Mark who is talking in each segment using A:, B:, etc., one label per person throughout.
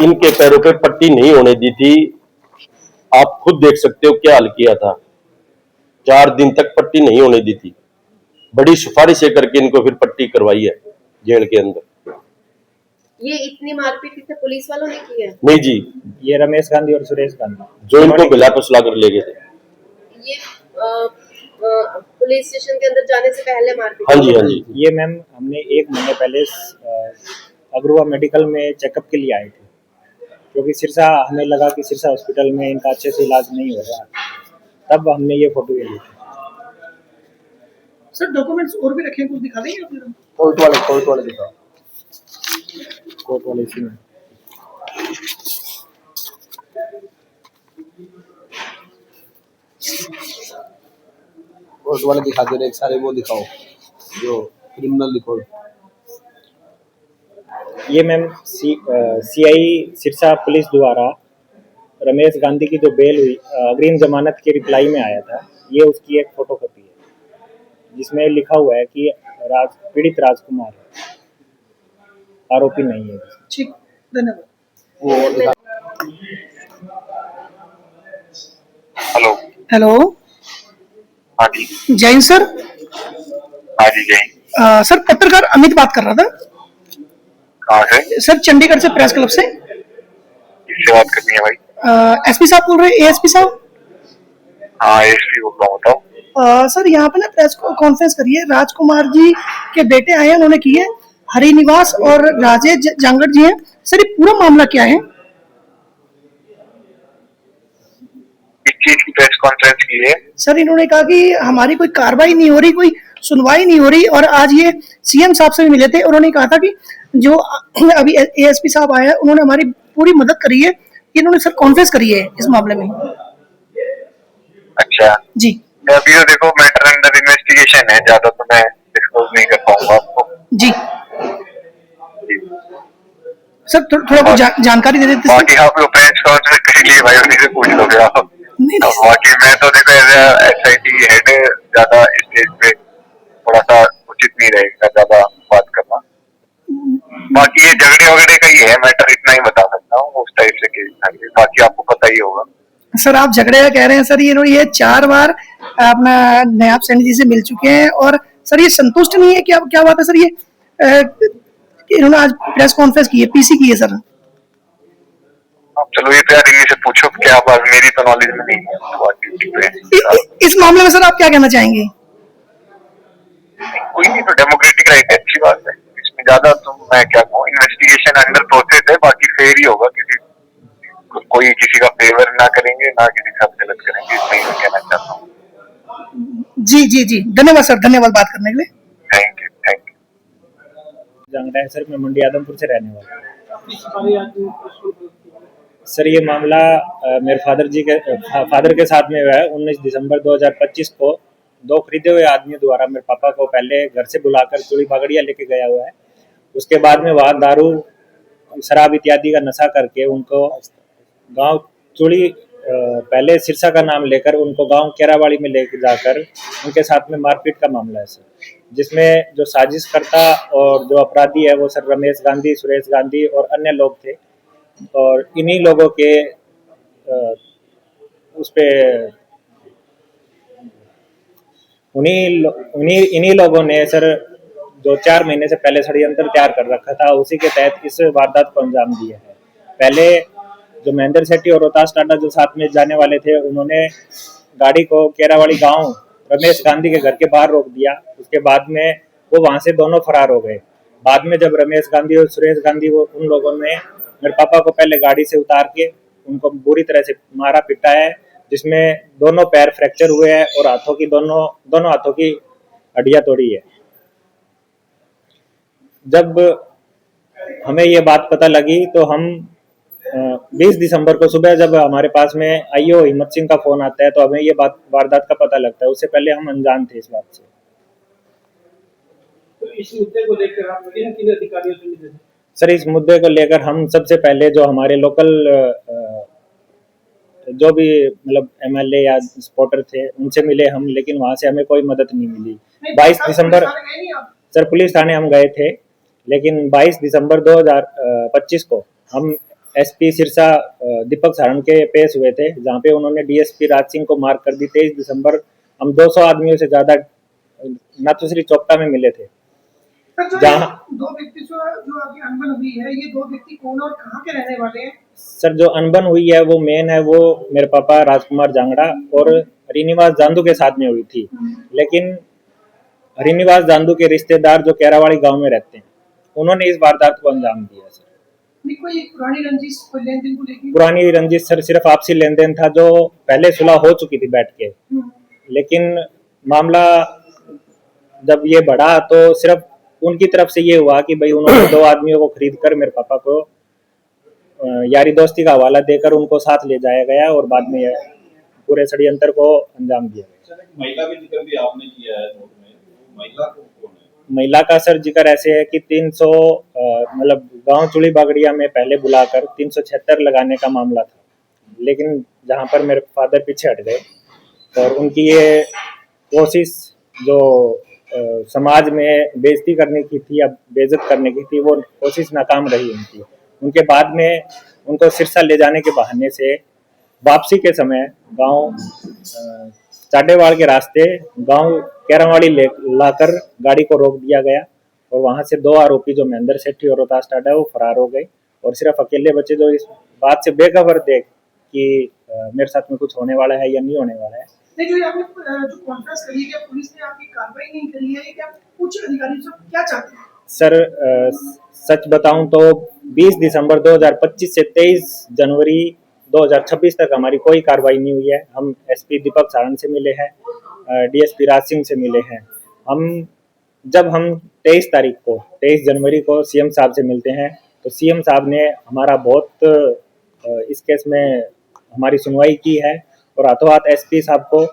A: इनके पैरों पे पट्टी नहीं होने दी थी। आप खुद देख सकते हो क्या हाल किया था। 4 दिन तक पट्टी नहीं होने दी थी। बड़ी सिफारिशें करके इनको फिर पट्टी करवाई है जेल के अंदर।
B: ये इतनी मारपीट इसे पुलिस वालों ने की है?
A: नहीं जी,
C: ये रमेश गांधी और सुरेश गांधी
A: जो इनको गिला फुसला कर ले गए थे।
B: ये पुलिस स्टेशन के अंदर जाने से पहले मारपीट?
A: हाँ जी, हाँ जी।
C: ये मैम हमने 1 महीने पहले अग्रवा मेडिकल में चेकअप के लिए आए थे, क्योंकि सिरसा हमें लगा कि सिरसा हॉस्पिटल में इनका अच्छे से इलाज नहीं हो रहा, तब हमने ये फोटो ले ली थी।
D: सर डॉक्यूमेंट्स और भी रखे हैं, कुछ दिखा देंगे आप?
A: कोर्ट वाले दिखाओ।
C: कोर्ट वाले इसी में
E: कोर्ट वाले दिखा दो, एक सारे वो दिखाओ जो क्रिमिनल रिकॉर्ड।
C: ये मैम सीआई सिरसा पुलिस द्वारा रमेश गांधी की जो बेल हुई अग्रिम जमानत के रिप्लाई में आया था, ये उसकी एक फोटो कॉपी है जिसमें लिखा हुआ है कि पीड़ित राजकुमार है, आरोपी नहीं है।
D: ठीक, धन्यवाद।
F: हेलो।
D: हेलो,
F: हाँ जी।
D: जैन सर।
F: हाँ जी जय।
D: सर पत्रकार अमित बात कर रहा था।
F: कहाँ से?
D: सर चंडीगढ़ से, प्रेस क्लब से।
F: किससे बात करनी है भाई?
D: एसपी साहब बोल रहे हैं, एएसपी साहब।
F: हाँ एसपी बोल रहा हूँ, बताओ।
D: सर यहाँ पे ना प्रेस कॉन्फ्रेंस करी है, राजकुमार जी के बेटे आए हैं, उन्होंने की है, हरिनिवास और राजेश जांगड़ जी हैं। सर ये पूरा मामला क्या है?
F: इस चीज की प्रेस कॉन्फ्रेंस की है?
D: सर इन्होंने कहा कि हमारी कोई कार्रवाई नहीं हो रही, कोई सुनवाई नहीं हो रही, और आज ये सीएम साहब से भी मिले थे, उन्होंने कहा था कि जो अभी एएसपी साहब आए हैं उन्होंने हमारी पूरी मदद करी है। इन्होंने सर कॉन्फ्रेंस करी है इस मामले में।
F: अच्छा
D: जी।
F: अभी तो देखो मैटर अंडर इन्वेस्टिगेशन है, ज्यादा तो मैं डिस्क्लोज नहीं कर पाऊंगा आपको।
D: जी सर थोड़ा बहुत जानकारी दे देते।
F: बाकी आप लोग प्रेस कॉन्फ्रेंस कर लिए भाई, उन्हीं से पूछ लोगे आप। बाकी मैं तो देखो एसआईटी हेड ज्यादा स्टेज पे थोड़ा सा उचित नहीं रहेगा ज्यादा बात करना। बाकी ये झगड़े वगड़े का ही है मैटर, इतना ही बता सकता हूँ। उस टाइप से केस था, बाकी आपको पता ही होगा।
D: सर आप झगड़े का कह रहे हैं, सर ये 4 बार अपना नायब सैनी जी से मिल चुके हैं, और सर ये संतुष्ट नहीं है। क्या बात है सर? ये इन्होंने आज प्रेस कॉन्फ्रेंस की है, पीसी की है सर।
F: अब चलो ये प्यार इन्हीं से पूछो, क्या बात, मेरी तो नॉलेज में नहीं है।
D: इस मामले में सर आप क्या कहना चाहेंगे?
F: कोई नहीं, तो डेमोक्रेटिक राइट है, अच्छी बात है, इसमें ज्यादा तो मैं क्या कहूँ। इन्वेस्टिगेशन अंडर प्रोसेस है, बाकी फेयर ही होगा। कोई किसी का फेवर ना करेंगे, ना किसी का गलत करेंगे, इतना ही मैं कहना चाहता हूँ।
D: जी धन्यवाद सर, धन्यवाद बात करने के लिए।
F: Thank you.
C: जांगड़ा है सर, मैं मंडी आदमपुर से रहने वाला हूँ। सर ये मामला मेरे फादर के साथ में हुआ है। 19 दिसंबर 2025 को 2 खरीदे हुए आदमियों द्वारा मेरे पापा को पहले घर से बुलाकर चूड़ी पगड़िया लेके गया हुआ है। उसके बाद में वहाँ दारू शराब इत्यादि का नशा करके उनको गांव चूड़ी पहले सिरसा का नाम लेकर उनको गांव केरावाड़ी में लेकर जाकर उनके साथ में मारपीट का मामला है सर, जिसमें जो साजिशकर्ता और जो अपराधी है वो सर रमेश गांधी, सुरेश गांधी और अन्य लोग थे। और इन्हीं लोगों के उस पे इन्हीं लोगों ने सर जो 4 महीने से पहले षड्यंत्र तैयार कर रखा था, उसी के तहत इस वारदात को अंजाम दिया है। पहले जो महेंद्र सेट्टी और रोहतास टाटा जो साथ में जाने वाले थे, उन्होंने गाड़ी को केरावाड़ी गांव रमेश गांधी के घर के बाहर रोक दिया। उसके बाद में वो वहां से दोनों फरार हो गए। बाद में जब रमेश गांधी और सुरेश गांधी उन लोगों ने मेरे पापा को पहले गाड़ी से उतार के उनको बुरी तरह से मारा पिटा है, जिसमें दोनों पैर फ्रैक्चर हुए हैं और हाथों की दोनों हाथों की हड्डियां तोड़ी है। जब हमें ये बात पता लगी तो हम 20 दिसंबर को सुबह जब हमारे पास में आईओ हिम्मत सिंह का फोन आता है तो हमें ये वारदात का पता लगता है। उससे पहले हम अनजान थे इस बात से।
D: तो इस मुद्दे को लेकर आप किन अधिकारियों से मिले?
C: सर इस मुद्दे को लेकर हम सबसे पहले जो हमारे लोकल जो भी मतलब एमएलए या सपोर्टर थे उनसे मिले हम, लेकिन वहां से हमें कोई मदद नहीं मिली। 22 दिसंबर सर पुलिस थाने हम गए थे, लेकिन 22 दिसंबर 2025 को हम एसपी सिरसा दीपक सारण के पेश हुए थे, जहां पे उन्होंने डीएसपी राज सिंह को मार कर दी। 23 दिसंबर हम 200 आदमियों से ज्यादा नाथुश्री चौपटा में मिले थे।
D: सर, जो
C: जहाँ
D: दो व्यक्ति जो अभी अनबन हुई है, ये दो व्यक्ति कौन और कहाँ के रहने वाले हैं?
C: सर, जो अनबन हुई है वो मेन है, वो मेरे पापा राजकुमार जांगड़ा और हरिनिवास जांदू के साथ में हुई थी। लेकिन हरिनिवास जांदू के रिश्तेदार जो केरावाड़ी गांव में रहते हैं, उन्होंने इस वारदात को अंजाम दिया। सर,
D: नहीं, कोई पुरानी रंजिश, कोई लेन देन को लेकर?
C: पुरानी रंजिश सर सिर्फ आपसी लेन देन था, जो पहले सुलह हो चुकी थी बैठ के। लेकिन मामला जब ये बढ़ा तो सिर्फ उनकी तरफ से ये हुआ कि भाई उन्होंने 2 आदमियों को खरीद कर मेरे पापा को यारी दोस्ती का हवाला देकर उनको साथ ले जाया गया और बाद में पूरे षड्यंत्र को अंजाम दिया गया।
G: महिला का जिक्र भी आपने किया है नोट में, महिला कौन है?
C: महिला का सर जिक्र ऐसे है कि 300 मतलब गांव चुड़ी बागड़िया में पहले बुलाकर 376 लगाने का मामला था, लेकिन जहां पर मेरे फादर पीछे हट गए और उनकी ये कोशिश जो समाज में बेइज्जती करने की थी या बेइज्जत करने की थी, वो कोशिश नाकाम रही उनकी। उनके बाद में उनको सिरसा ले जाने के बहाने से वापसी के समय गांव चाडेवाड़ के रास्ते गांव केरावाड़ी लाकर गाड़ी को रोक दिया गया और वहां से 2 आरोपी जो महेंद्र सेठी और रोहतास टाडा वो फरार हो गए और सिर्फ अकेले बच्चे जो इस बात से बेखबर थे कि मेरे साथ में कुछ होने वाला है या नहीं होने वाला है।
D: जो आपने जो कॉन्फ्रेंस करी है, पुलिस ने आपकी कार्रवाई नहीं करी है, क्या उच्च अधिकारी सब क्या चाहते हैं?
C: सर, सच बताऊं तो 20 दिसंबर 2025 से 23 जनवरी 2026 तक हमारी कोई कार्रवाई नहीं हुई है। हम एसपी दीपक सारण से मिले हैं, डीएसपी राज सिंह से मिले हैं। जब हम 23 जनवरी को सीएम साहब से मिलते हैं तो सीएम साहब ने हमारा बहुत इस केस में हमारी सुनवाई की है और हाथों हाथ एसपी साहब को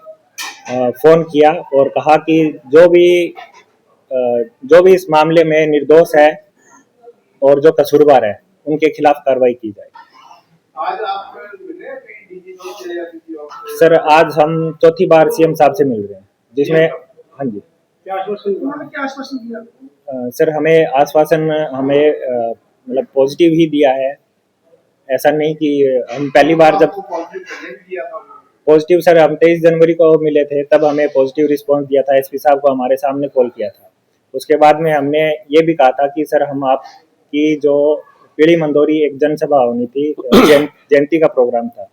C: फ़ोन किया और कहा कि जो भी इस मामले में निर्दोष है और जो कसूरवार है उनके खिलाफ कार्रवाई की जाए।
G: आज आप मिले डीजी या किसी और से?
C: सर, आज हम चौथी बार सीएम साहब से मिल रहे हैं, जिसमें हाँ जी
D: क्या आश्वासन दिया?
C: सर, हमें आश्वासन मतलब पॉजिटिव ही दिया है। ऐसा नहीं कि हम पहली बार जब पॉजिटिव सर हम 23 जनवरी को मिले थे तब हमें पॉजिटिव रिस्पांस दिया था, एसपी साहब को हमारे सामने कॉल किया था। उसके बाद में हमने ये भी कहा था कि सर हम आपकी जो पीड़ी मंदोरी एक जनसभा होनी थी, जयंती का प्रोग्राम था,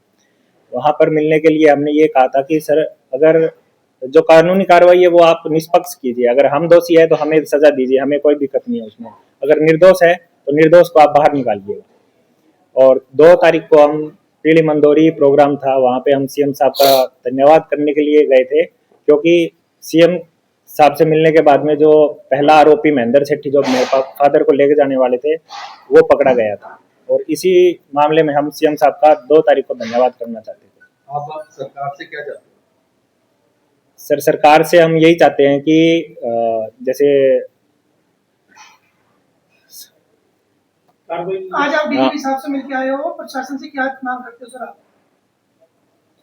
C: वहाँ पर मिलने के लिए हमने ये कहा था कि सर अगर जो कानूनी कार्रवाई है वो आप निष्पक्ष कीजिए, अगर हम दोषी है तो हमें सजा दीजिए, हमें कोई दिक्कत नहीं है उसमें, अगर निर्दोष है तो निर्दोष को आप बाहर निकालिएगा। और 2 तारीख को हम पीड़ी मंदोरी प्रोग्राम था, वहाँ पे हम सीएम साहब का धन्यवाद करने के लिए गए थे, क्योंकि सीएम साहब से मिलने के बाद में जो पहला आरोपी महेंद्र सेठी जो मेरे फादर को लेके जाने वाले थे वो पकड़ा गया था और इसी मामले में हम सीएम साहब का 2 तारीख को धन्यवाद करना चाहते थे।
G: आप सरकार से क्या चाहते हैं?
C: सर, सरकार से हम यही चाहते हैं कि जैसे
D: आज आप डीजीपी साहब से मिलकर आए हो, प्रशासन से क्या मांग करते हो सर आप?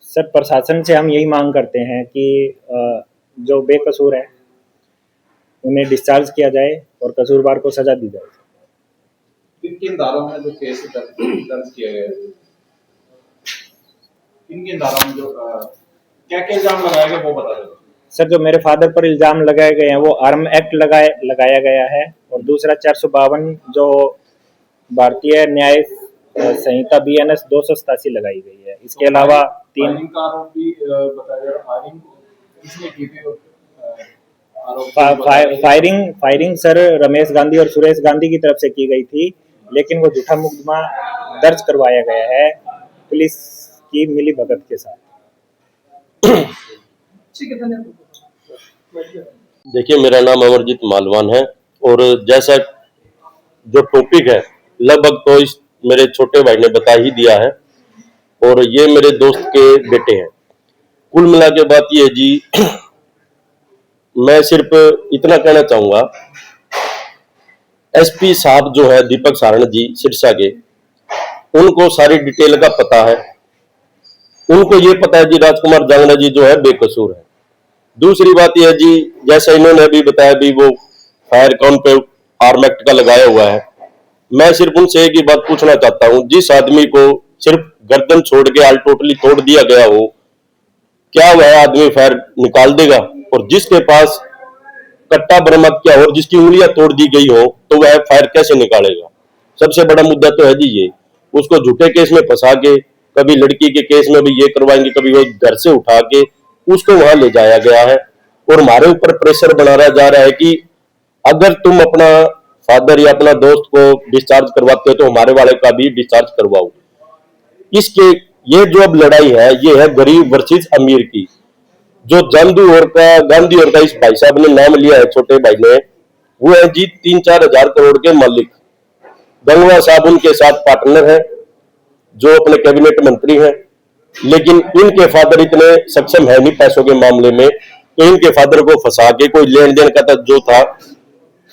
C: सर, प्रशासन से हम यही मांग करते हैं कि जो बेकसूर है उन्हें डिस्चार्ज किया जाए और कसूरवार को सजा दी जाए।
G: किन धाराओं में जो केस दर्ज किया गया है, किन धाराओं में जो क्या क्या इल्जाम लगाए गए वो बता दो।
C: सर, जो मेरे फादर पर इल्जाम लगाए गए हैं वो आर्म एक्ट लगाया गया है और दूसरा 452 जो भारतीय न्याय संहिता BNS 287 लगाई गई है। इसके अलावा 3 फायरिंग सर रमेश गांधी और सुरेश गांधी की तरफ से की गई थी, लेकिन वो झूठा मुकदमा दर्ज करवाया गया है पुलिस की मिलीभगत के साथ।
D: ठीक है, धन्यवाद।
A: देखिए, मेरा नाम अमरजीत मालवान है और जैसा जो टॉपिक है लगभग तो इस मेरे छोटे भाई ने बता ही दिया है और ये मेरे दोस्त के बेटे हैं। कुल मिला के बात ये जी, मैं सिर्फ इतना कहना चाहूंगा, एसपी साहब जो है दीपक सारण जी सिरसा के, उनको सारी डिटेल का पता है। उनको ये पता है जी राजकुमार जांगड़ा जी जो है बेकसूर है। दूसरी बात यह जी, जैसा इन्होंने अभी बताया भी वो फायर काउंट पे आर्म एक्ट का लगाया हुआ है। मैं सिर्फ उनसे एक ही बात पूछना चाहता हूं, जिस आदमी को सिर्फ गर्दन छोड़ के आल टोटली तोड़ दिया गया हो, क्या वह आदमी फायर निकाल देगा? और जिसके पास कट्टा बरामद किया और जिसकी उंगलियां तोड़ दी गई हो, तो वह फायर कैसे निकालेगा? सबसे बड़ा मुद्दा तो है जी ये। उसको झूठे केस में फंसा के, कभी लड़की के केस में भी ये करवाएंगे, कभी वो घर से उठा के उसको वहां ले जाया गया है और हमारे ऊपर प्रेशर बनाया जा रहा है कि अगर तुम अपना फादर या अपना दोस्त को डिस्चार्ज करवाते हो तो हमारे वाले का भी डिस्चार्ज करवाओ। इसके ये जो अब लड़ाई है, ये है गरीब वर्सेस अमीर की। जो गांधी और का इस भाई साहब ने नाम लिया है, छोटे भाई ने, वो है जी 3-4 हजार करोड़ के मालिक। गंगवा साहब उनके साथ पार्टनर है, जो अपने कैबिनेट मंत्री हैं, लेकिन इनके फादर इतने सक्षम है नहीं पैसों के मामले में, तो इनके फादर को फंसा के कोई लेन देन का जो था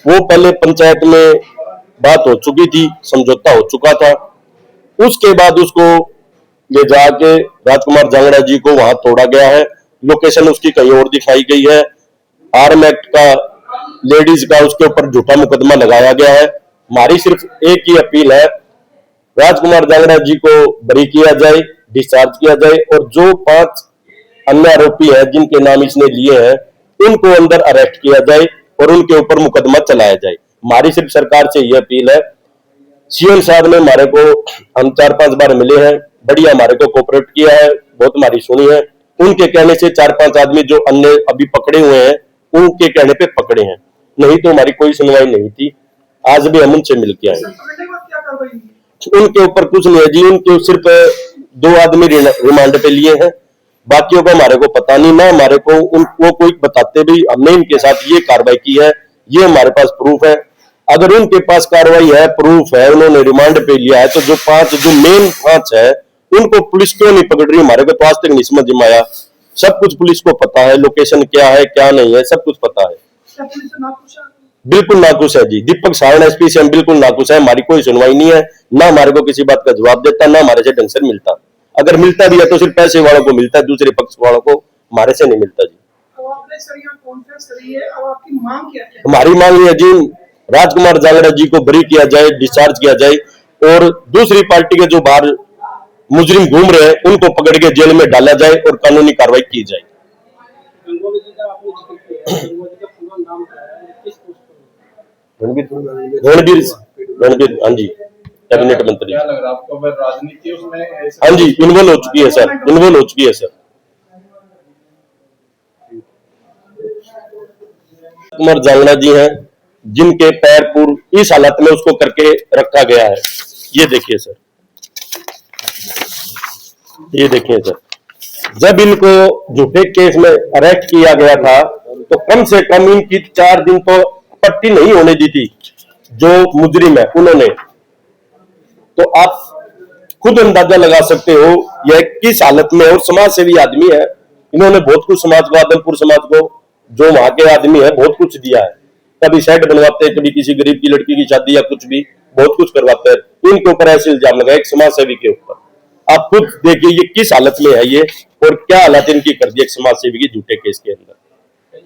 A: वो पहले पंचायत में बात हो चुकी थी, समझौता हो चुका था। उसके बाद उसको ले जाके राजकुमार जांगड़ा जी को वहां तोड़ा गया है। लोकेशन उसकी कहीं और दिखाई गई है। आर्म एक्ट का, लेडीज का उसके ऊपर झूठा मुकदमा लगाया गया है। हमारी सिर्फ एक ही अपील है, राजकुमार जांगड़ा जी को बरी किया जाए, डिस्चार्ज किया जाए और जो 5 अन्य आरोपी हैं जिनके नाम इसने लिए हैं, उनको अंदर अरेस्ट किया जाए और उनके ऊपर मुकदमा चलाया जाए। हमारी सिर्फ सरकार से यह अपील है। सीएम साहब ने हमारे को, हम 4-5 बार मिले हैं, बढ़िया हमारे को कोऑपरेट किया है, बहुत हमारी सुनी है। उनके कहने से 4-5 आदमी जो अन्य अभी पकड़े हुए हैं, उनके कहने पे पकड़े हैं, नहीं तो हमारी कोई सुनवाई नहीं थी। आज भी हम उनसे मिल के आए। उनके ऊपर कुछ नहीं है जी, उनके सिर्फ 2 आदमी रिमांड पे लिए हैं, बाकियों को हमारे को पता नहीं ना, हमारे को उनको कोई बताते भी हमने इनके साथ ये कार्रवाई की है, ये हमारे पास प्रूफ है। अगर उनके पास कार्रवाई है, प्रूफ है, उन्होंने रिमांड पे लिया है, तो जो मेन 5 है उनको पुलिस क्यों नहीं पकड़ रही? हमारे को तो आज तक नहीं समझ में आया। सब कुछ पुलिस को पता है, लोकेशन क्या है क्या नहीं है, सब कुछ पता है। बिल्कुल नाखुश है जी, दीपक सारण एसपी से हम बिल्कुल नाखुश है। हमारी कोई सुनवाई नहीं है, ना हमारे को किसी बात का जवाब देता, ना हमारे से ढंग से मिलता। अगर मिलता भी है तो सिर्फ पैसे वालों को मिलता है, दूसरे पक्ष वालों को हमारे से नहीं मिलता जी। हमारी मांग है जी, राजकुमार जांगड़ा जी को बरी किया जाए, डिस्चार्ज किया जाए और दूसरी पार्टी के जो बाहर मुजरिम घूम रहे हैं उनको पकड़ के जेल में डाला जाए और कानूनी कार्रवाई की जाए। रणबीर, हाँ जी, कैबिनेट मंत्री।
G: क्या लग रहा है आपको, राजनीति उसमें?
A: हाँ जी, इन्वॉल्व हो चुकी है सर, इन्वॉल्व हो चुकी है सर। कुमार जांगड़ा जी हैं, जिनके पैर पूर्व इस हालत में उसको करके रखा गया है। ये देखिए सर, ये देखिए सर, जब इनको झूठे केस में अरेस्ट किया गया था तो कम से कम इनकी 4 दिन तो पट्टी नहीं होने दी थी जो मुजरिम है उन्होंने। तो आप खुद अंदाजा लगा सकते हो यह किस हालत में, और समाज सेवी आदमी है, इन्होंने बहुत कुछ समाज को, आदमपुर समाज को, जो वहां के आदमी है, बहुत कुछ दिया है। कभी सेट बनवाते हैं, कभी किसी गरीब की लड़की की शादी या कुछ भी, बहुत कुछ करवाते हैं। इनके ऊपर ऐसे इल्जाम लगाए एक समाज सेवी के ऊपर। आप खुद देखिए ये किस हालत में है ये, और क्या हालत इनकी कर दी एक समाज सेवी की झूठे केस के अंदर।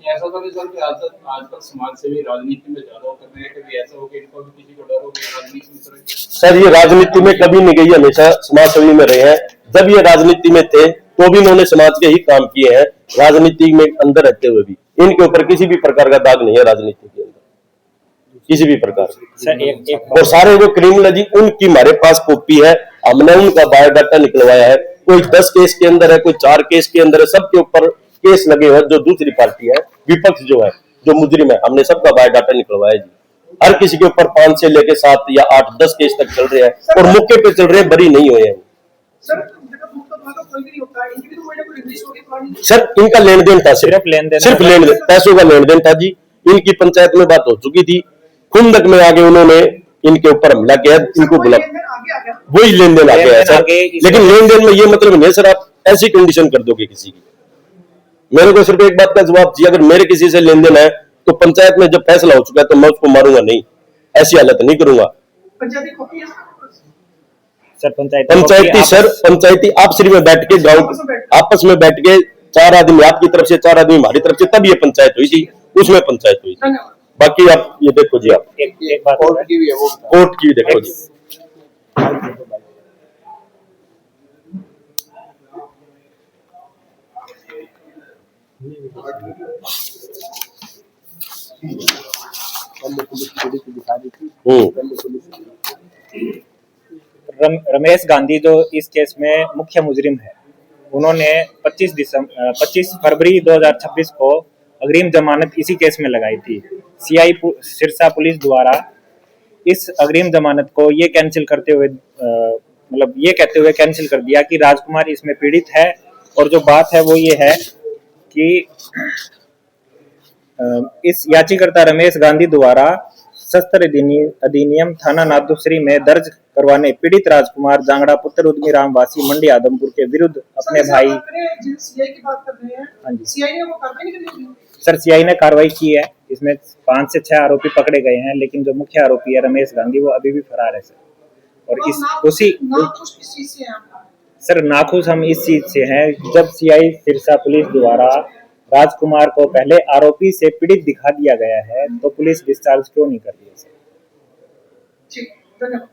G: ऐसा तो नहीं सर कि आजकल समाज सेवी राजनीति में ज्यादा कर रहे हैं, कभी ऐसा हो कि इनको भी किसी को डर हो कि राजनीति में करें?
A: सर ये राजनीति में कभी नहीं गई, हमेशा समाज सेवी में रहे हैं। जब ये राजनीति में थे तो भी इन्होंने समाज के ही काम किए हैं, राजनीति में अंदर रहते हुए भी। इनके ऊपर किसी भी प्रकार का दाग नहीं है राजनीति के अंदर, किसी भी प्रकार से। और सारे जो क्रिमिनल जी, उनकी हमारे पास कॉपी है, हमने उनका बायोडाटा निकलवाया है। कोई 10 केस के अंदर है, कोई 4 केस के अंदर है, सबके ऊपर केस लगे हुए। जो दूसरी पार्टी है, विपक्ष जो है, जो मुजरिम है, हमने सबका बायोडाटा निकलवाया जी। हर किसी के ऊपर 5 से लेके 7 या 8-10 केस तक चल रहे हैं और मौके पे चल रहे हैं, बरी नहीं हुए हैं। सर इनका लेन देन था, सिर्फ लेन देन, पैसों का लेन देन था जी। इनकी पंचायत में बात हो चुकी थी, खुंदक में आगे उन्होंने इनके ऊपर हमला किया, इनको बुला, वही लेन देन आ गया है सर। लेकिन लेन देन में ये मतलब नहीं सर आप ऐसी कंडीशन कर दोगे किसी की। मेरे को सिर्फ एक बात का जवाब चाहिए, अगर मेरे किसी से लेन देन है तो पंचायत में जब फैसला हो चुका है तो मैं उसको मारूंगा नहीं, ऐसी हालत नहीं करूंगा। पंचायती आपसी में बैठ के, गांव आपस में बैठ के, 4 आदमी आपकी तरफ से 4 आदमी हमारी तरफ से, तब ये पंचायत हुई थी, उसमें पंचायत हुई थी। बाकी आप ये देखो जी, आप
C: एक बात और
E: कोर्ट
C: है।
E: की भी है वो बताओ।
A: कोर्ट की देखो जी।
E: पहले पुलिस थोड़ी सी दिखा दी थी,
A: हम्म।
E: पहले पुलिस
C: रमेश गांधी जो इस केस में मुख्य मुजरिम है, उन्होंने 25 फरवरी 2026 को अग्रिम जमानत इसी केस में लगाई थी। सीआई सिरसा पुलिस द्वारा इस अग्रिम जमानत को ये कैंसिल करते हुए मतलब ये कहते हुए कैंसिल कर दिया कि राजकुमार इसमें पीड़ित है। और जो बात है वो ये है कि इस याचिकाकर्ता रमेश गांधी द्वारा शस्त्र अधिनियम थाना नादुश्री में दर्ज करवाने पीड़ित राजकुमार जांगड़ा पुत्र उद्मी राम वासी मंडी आदमपुर के विरुद्ध अपने भाई
D: सीआई की बात कर रहे हैं।
C: हाँ जी
D: सीआई ने वो कार्रवाई नहीं करनी थी।
C: सर, सीआई ने कार्रवाई की है। इसमें 5 से 6 आरोपी पकड़े गए हैं, लेकिन जो मुख्य आरोपी है रमेश गांधी वो अभी भी फरार है सर। और इस उसी
D: नाखुश किस चीज से हैं आप?
C: सर, नाखुश हम इस चीज से हैं, जब सीआई सिरसा पुलिस द्वारा राजकुमार को पहले आरोपी से पीड़ित दिखा दिया गया है, तो पुलिस डिस्चार्ज क्यों नहीं कर रही है सर?
D: ठीक, धन्यवाद।